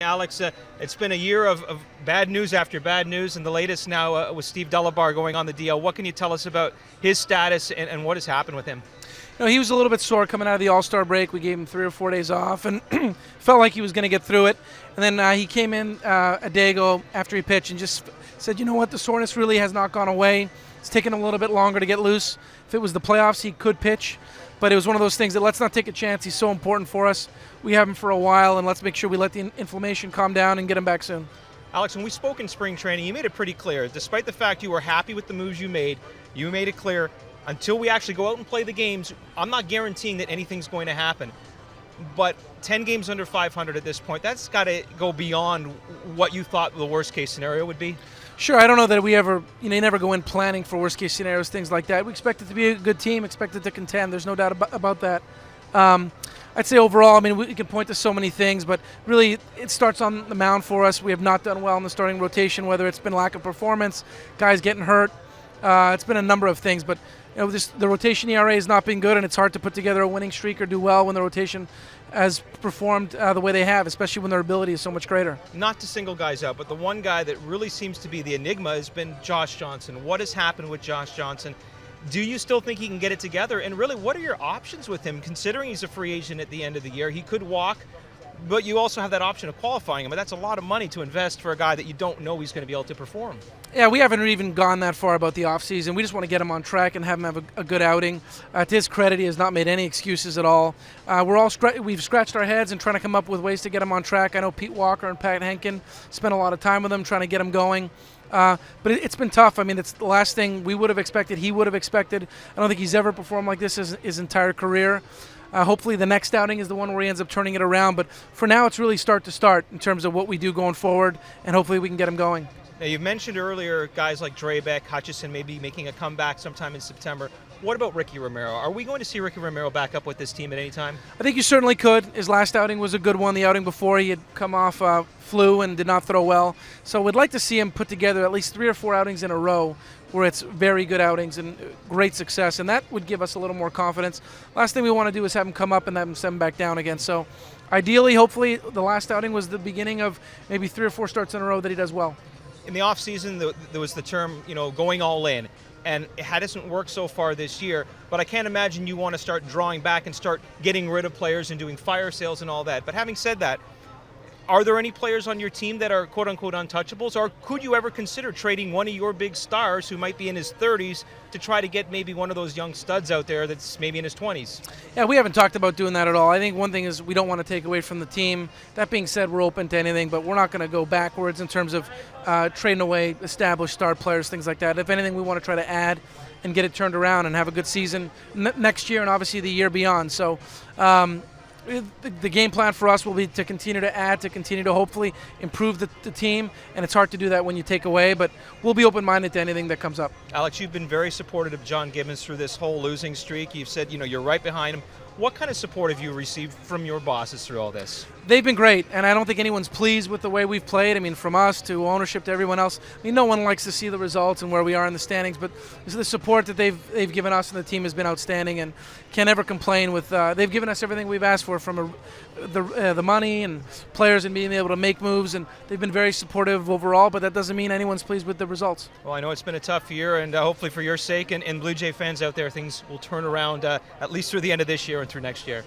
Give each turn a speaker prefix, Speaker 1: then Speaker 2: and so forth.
Speaker 1: Alex, it's been a year of bad news after bad news, and the latest now with Steve Delabar going on the DL. What can you tell us about his status and what has happened with him?
Speaker 2: He was a little bit sore coming out of the All-Star break. We gave him 3 or 4 days off and felt like he was going to get through it. And then he came in a day ago after he pitched and just said, you know what, the soreness really has not gone away. It's taken him a little bit longer to get loose. If it was the playoffs, he could pitch. But it was one of those things that let's not take a chance. He's so important for us. We have him for a while, and let's make sure we let the inflammation calm down and get him back soon.
Speaker 1: Alex, when we spoke in spring training, you made it pretty clear. Despite the fact you were happy with the moves you made it clear, until we actually go out and play the games, I'm not guaranteeing that anything's going to happen. But 10 games under 500 at this point, that's got to go beyond what you thought the worst-case scenario would be.
Speaker 2: Sure, I don't know that we ever, you never go in planning for worst-case scenarios, things like that. We expect it to be a good team, expect it to contend. There's no doubt about that. I'd say overall, we can point to so many things, but really it starts on the mound for us. We have not done well in the starting rotation, whether it's been lack of performance, guys getting hurt. It's been a number of things, but the rotation ERA has not been good, and it's hard to put together a winning streak or do well when the rotation has performed the way they have, especially when their ability is so much greater.
Speaker 1: Not to single guys out, but the one guy that really seems to be the enigma has been Josh Johnson. What has happened with Josh Johnson? Do you still think he can get it together? And really, what are your options with him, considering he's a free agent at the end of the year? He could walk, but you also have that option of qualifying him. But that's a lot of money to invest for a guy that you don't know he's going to be able to perform.
Speaker 2: Yeah, we haven't even gone that far about the offseason. We just want to get him on track and have him have a good outing. To his credit, he has not made any excuses at all. We've scratched our heads and trying to come up with ways to get him on track. I know Pete Walker and Pat Henkin spent a lot of time with him trying to get him going. But it's been tough. It's the last thing we would have expected, he would have expected. I don't think he's ever performed like this his entire career. Hopefully the next outing is the one where he ends up turning it around. But for now, it's really start to start in terms of what we do going forward, and hopefully we can get him going.
Speaker 1: Now, you mentioned earlier guys like Drabek, Hutchison maybe making a comeback sometime in September. What about Ricky Romero? Are we going to see Ricky Romero back up with this team at any time?
Speaker 2: I think you certainly could. His last outing was a good one. The outing before, he had come off flu and did not throw well. So we'd like to see him put together at least 3 or 4 outings in a row where it's very good outings and great success, and that would give us a little more confidence. Last thing we want to do is have him come up and have him send him back down again. So ideally, hopefully, the last outing was the beginning of maybe 3 or 4 starts in a row that he does well.
Speaker 1: In the offseason, there was the term, going all in. And it hasn't worked so far this year, but I can't imagine you want to start drawing back and start getting rid of players and doing fire sales and all that. But having said that, are there any players on your team that are quote-unquote untouchables, or could you ever consider trading one of your big stars who might be in his 30s to try to get maybe one of those young studs out there that's maybe in his 20s?
Speaker 2: Yeah, we haven't talked about doing that at all. I think one thing is we don't want to take away from the team. That being said, we're open to anything, but we're not going to go backwards in terms of trading away established star players, things like that. If anything, we want to try to add and get it turned around and have a good season next year and obviously the year beyond. So the game plan for us will be to continue to add, to continue to hopefully improve the team, and it's hard to do that when you take away, but we'll be open-minded to anything that comes up.
Speaker 1: Alex, you've been very supportive of John Gibbons through this whole losing streak. You've said, you're right behind him. What kind of support have you received from your bosses through all this?
Speaker 2: They've been great, and I don't think anyone's pleased with the way we've played. From us to ownership to everyone else. No one likes to see the results and where we are in the standings, but the support that they've given us and the team has been outstanding, and can't ever complain with. They've given us everything we've asked for, from the money and players and being able to make moves, and they've been very supportive overall. But that doesn't mean anyone's pleased with the results.
Speaker 1: Well, I know it's been a tough year, and hopefully for your sake and Blue Jay fans out there, things will turn around at least through the end of this year and through next year.